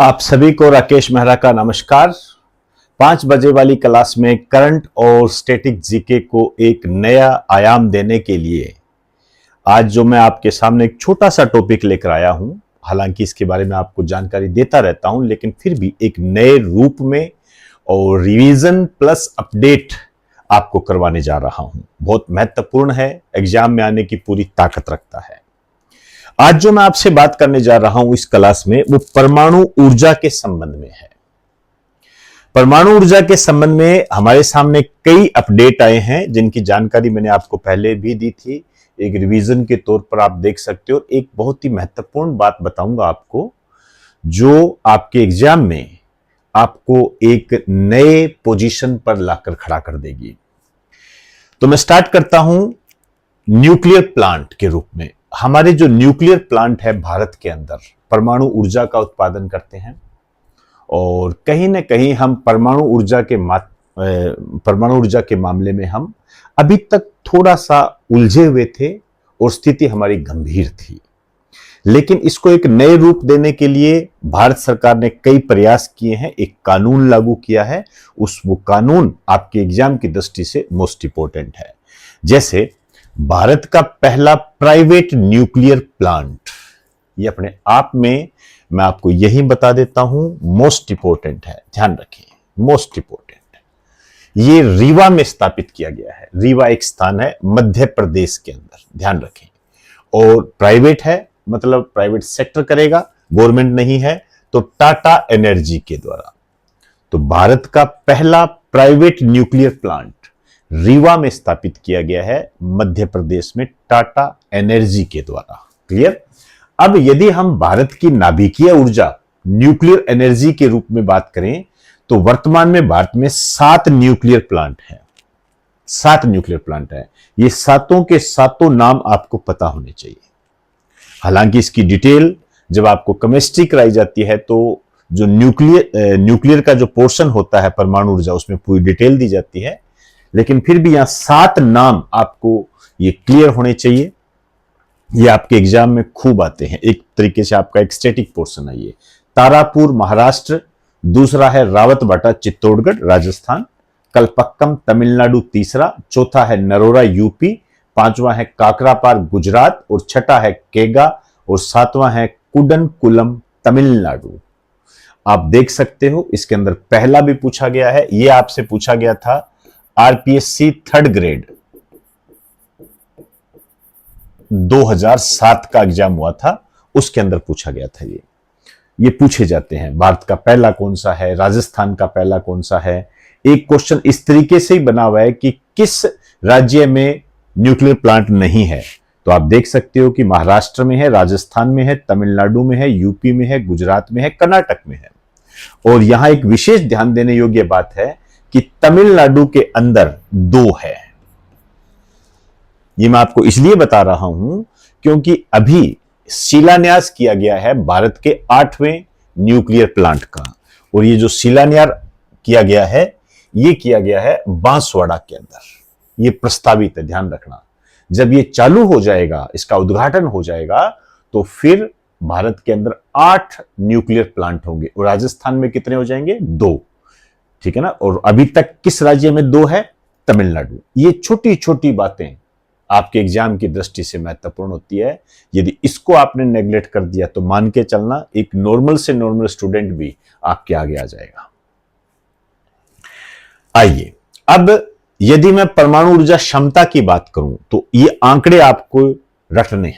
आप सभी को राकेश मेहरा का नमस्कार। 5 बजे वाली क्लास में करंट और स्टैटिक जीके को एक नया आयाम देने के लिए आज जो मैं आपके सामने एक छोटा सा टॉपिक लेकर आया हूं, हालांकि इसके बारे में आपको जानकारी देता रहता हूं, लेकिन फिर भी एक नए रूप में और रिवीजन प्लस अपडेट आपको करवाने जा रहा हूं। बहुत महत्वपूर्ण है, एग्जाम में आने की पूरी ताकत रखता है। आज जो मैं आपसे बात करने जा रहा हूं इस क्लास में, वो परमाणु ऊर्जा के संबंध में है। परमाणु ऊर्जा के संबंध में हमारे सामने कई अपडेट आए हैं, जिनकी जानकारी मैंने आपको पहले भी दी थी। एक रिवीजन के तौर पर आप देख सकते हो। एक बहुत ही महत्वपूर्ण बात बताऊंगा आपको, जो आपके एग्जाम में आपको एक नए पोजीशन पर लाकर खड़ा कर देगी। तो मैं स्टार्ट करता हूं न्यूक्लियर प्लांट के रूप में। हमारे जो न्यूक्लियर प्लांट है भारत के अंदर परमाणु ऊर्जा का उत्पादन करते हैं, और कहीं ना कहीं हम परमाणु ऊर्जा के मामले में हम अभी तक थोड़ा सा उलझे हुए थे और स्थिति हमारी गंभीर थी। लेकिन इसको एक नए रूप देने के लिए भारत सरकार ने कई प्रयास किए हैं, एक कानून लागू किया है। वो कानून आपके एग्जाम की दृष्टि से मोस्ट इंपोर्टेंट है। जैसे भारत का पहला प्राइवेट न्यूक्लियर प्लांट, ये अपने आप में मैं आपको यही बता देता हूं, मोस्ट इंपोर्टेंट है, ध्यान रखें, मोस्ट इंपोर्टेंट। ये रीवा में स्थापित किया गया है। रीवा एक स्थान है मध्य प्रदेश के अंदर, ध्यान रखें। और प्राइवेट है, मतलब प्राइवेट सेक्टर करेगा, गवर्नमेंट नहीं है, तो टाटा एनर्जी के द्वारा। तो भारत का पहला प्राइवेट न्यूक्लियर प्लांट रीवा में स्थापित किया गया है, मध्य प्रदेश में, टाटा एनर्जी के द्वारा। क्लियर? अब यदि हम भारत की नाभिकीय ऊर्जा न्यूक्लियर एनर्जी के रूप में बात करें, तो वर्तमान में भारत में 7 न्यूक्लियर प्लांट हैं। 7 न्यूक्लियर प्लांट है। ये सातों के सातों नाम आपको पता होने चाहिए। हालांकि इसकी डिटेल जब आपको केमिस्ट्री कराई जाती है, तो जो न्यूक्लियर का जो पोर्शन होता है परमाणु ऊर्जा, उसमें पूरी डिटेल दी जाती है। लेकिन फिर भी यहां 7 नाम आपको ये क्लियर होने चाहिए। ये आपके एग्जाम में खूब आते हैं। एक तरीके से आपका एक स्टैटिक पोर्शन है ये। तारापुर महाराष्ट्र, दूसरा है रावतबाटा चित्तौड़गढ़ राजस्थान, कलपक्कम तमिलनाडु तीसरा, चौथा है नरोरा यूपी, पांचवा है काकरापार गुजरात, और छठा है केगा, और सातवां है कुडनकुलम तमिलनाडु। आप देख सकते हो इसके अंदर पहला भी पूछा गया है। यह आपसे पूछा गया था आरपीएससी 3rd ग्रेड 2007 का एग्जाम हुआ था, उसके अंदर पूछा गया था। ये पूछे जाते हैं, भारत का पहला कौन सा है, राजस्थान का पहला कौन सा है। एक क्वेश्चन इस तरीके से ही बना हुआ है कि किस राज्य में न्यूक्लियर प्लांट नहीं है। तो आप देख सकते हो कि महाराष्ट्र में है, राजस्थान में है, तमिलनाडु में है, यूपी में है, गुजरात में है, कर्नाटक में है। और यहां एक विशेष ध्यान देने योग्य बात है कि तमिलनाडु के अंदर 2 है। ये मैं आपको इसलिए बता रहा हूं क्योंकि अभी शिलान्यास किया गया है भारत के 8वें न्यूक्लियर प्लांट का। और ये जो शिलान्यास किया गया है, ये किया गया है बांसवाड़ा के अंदर। ये प्रस्तावित है, ध्यान रखना। जब ये चालू हो जाएगा, इसका उद्घाटन हो जाएगा, तो फिर भारत के अंदर 8 न्यूक्लियर प्लांट होंगे। और राजस्थान में कितने हो जाएंगे? 2। ठीक है ना? और अभी तक किस राज्य में 2 है? तमिलनाडु। ये छोटी छोटी बातें आपके एग्जाम की दृष्टि से महत्वपूर्ण होती है। यदि इसको आपने नेग्लेक्ट कर दिया तो मान के चलना एक नॉर्मल से नॉर्मल स्टूडेंट भी आपके आगे आ जाएगा। आइए, अब यदि मैं परमाणु ऊर्जा क्षमता की बात करूं, तो ये आंकड़े आपको रटने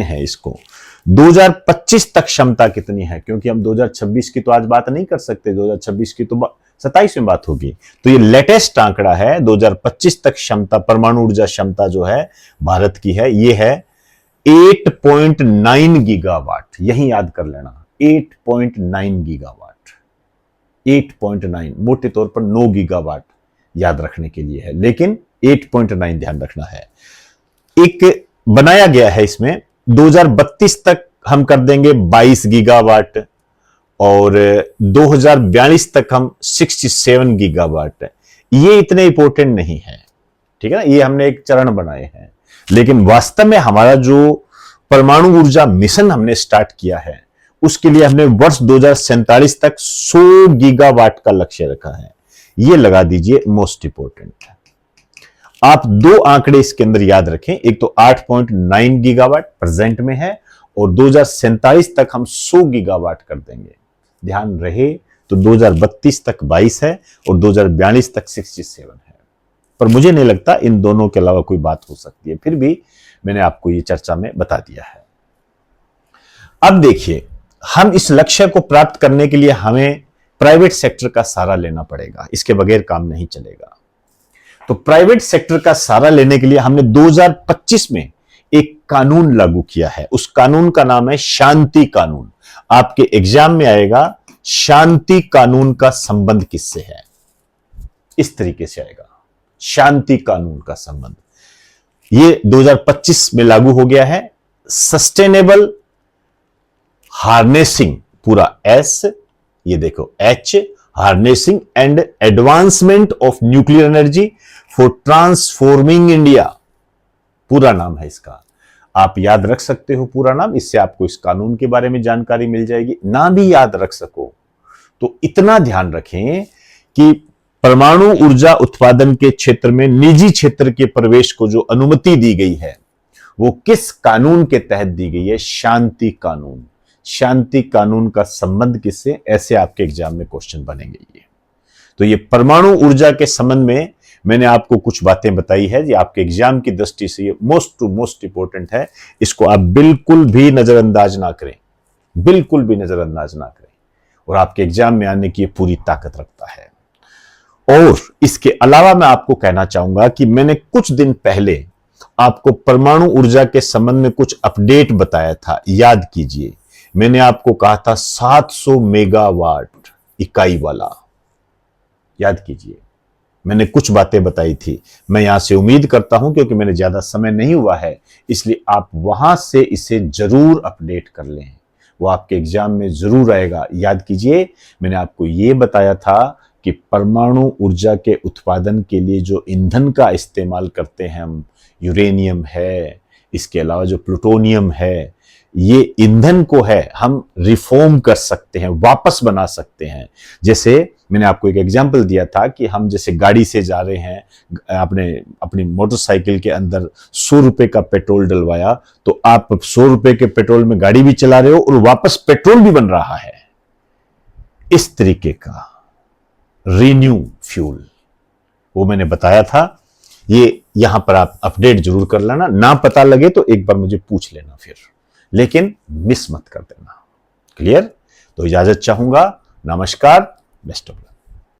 हैं इसको। 2025 तक क्षमता कितनी है, क्योंकि हम 2026 की तो आज बात नहीं कर सकते, 2026 की तो 27 में बात होगी। तो ये लेटेस्ट आंकड़ा है। 2025 तक क्षमता, परमाणु ऊर्जा क्षमता जो है भारत की है, ये है 8.9 गीगावाट। यही याद कर लेना, 8.9 गीगावाट। 8.9 मोटे तौर पर 9 गीगावाट याद रखने के लिए है, लेकिन 8.9 ध्यान रखना है। एक बनाया गया है इसमें 2032 तक हम कर देंगे 22 गीगावाट, और 2042 तक हम 67 गीगावाट। ये इतने इंपॉर्टेंट नहीं है, ठीक है ना? ये हमने एक चरण बनाए हैं। लेकिन वास्तव में हमारा जो परमाणु ऊर्जा मिशन हमने स्टार्ट किया है, उसके लिए हमने वर्ष 2047 तक 100 गीगावाट का लक्ष्य रखा है। ये लगा दीजिए, मोस्ट इंपोर्टेंट है। आप दो आंकड़े इसके अंदर याद रखें, एक तो 8.9 गीगावाट प्रेजेंट में है और 2047 तक हम 100 गीगावाट कर देंगे। ध्यान रहे तो 2032 तक 22 है और 2042 तक 67 है, पर मुझे नहीं लगता इन दोनों के अलावा कोई बात हो सकती है, फिर भी मैंने आपको ये चर्चा में बता दिया है। अब देखिए, हम इस लक्ष्य को प्राप्त करने के लिए हमें प्राइवेट सेक्टर का सहारा लेना पड़ेगा, इसके बगैर काम नहीं चलेगा। तो प्राइवेट सेक्टर का सहारा लेने के लिए हमने 2025 में एक कानून लागू किया है। उस कानून का नाम है शांति कानून। आपके एग्जाम में आएगा, शांति कानून का संबंध किससे है, इस तरीके से आएगा, शांति कानून का संबंध। ये 2025 में लागू हो गया है। सस्टेनेबल हार्नेसिंग, पूरा एस, ये देखो H, harnessing and advancement of nuclear energy for transforming India, पूरा नाम है इसका। आप याद रख सकते हो पूरा नाम, इससे आपको इस कानून के बारे में जानकारी मिल जाएगी। ना भी याद रख सको तो इतना ध्यान रखें कि परमाणु ऊर्जा उत्पादन के क्षेत्र में निजी क्षेत्र के प्रवेश को जो अनुमति दी गई है वो किस कानून के तहत दी गई है, शांति कानून। शांति कानून का संबंध किससे, ऐसे आपके एग्जाम में क्वेश्चन बनेंगे। ये तो ये परमाणु ऊर्जा के संबंध में मैंने आपको कुछ बातें बताई है, ये आपके एग्जाम की दृष्टि से ये मोस्ट इंपोर्टेंट है। इसको आप बिल्कुल भी नजरअंदाज ना करें, बिल्कुल भी नजरअंदाज ना करें, और आपके एग्जाम में आने की पूरी ताकत रखता है। और इसके अलावा मैं आपको कहना चाहूंगा कि मैंने कुछ दिन पहले आपको परमाणु ऊर्जा के संबंध में कुछ अपडेट बताया था, याद कीजिए। मैंने आपको कहा था 700 मेगावाट इकाई वाला, याद कीजिए, मैंने कुछ बातें बताई थी। मैं यहां से उम्मीद करता हूं, क्योंकि मैंने ज्यादा समय नहीं हुआ है, इसलिए आप वहां से इसे जरूर अपडेट कर लें, वो आपके एग्जाम में जरूर आएगा। याद कीजिए, मैंने आपको यह बताया था कि परमाणु ऊर्जा के उत्पादन के लिए जो ईंधन का इस्तेमाल करते हैं हम, यूरेनियम है, इसके अलावा जो प्लूटोनियम है, ये ईंधन को है हम रिफॉर्म कर सकते हैं, वापस बना सकते हैं। जैसे मैंने आपको एक एग्जांपल दिया था कि हम जैसे गाड़ी से जा रहे हैं, आपने अपनी मोटरसाइकिल के अंदर 100 रुपए का पेट्रोल डलवाया, तो आप 100 रुपए के पेट्रोल में गाड़ी भी चला रहे हो और वापस पेट्रोल भी बन रहा है। इस तरीके का रिन्यू फ्यूल वो मैंने बताया था। ये यहां पर आप अपडेट जरूर कर लेना, ना पता लगे तो एक बार मुझे पूछ लेना फिर, लेकिन मिस मत कर देना। क्लियर? तो इजाजत चाहूंगा। नमस्कार, बेस्ट ऑफ लक।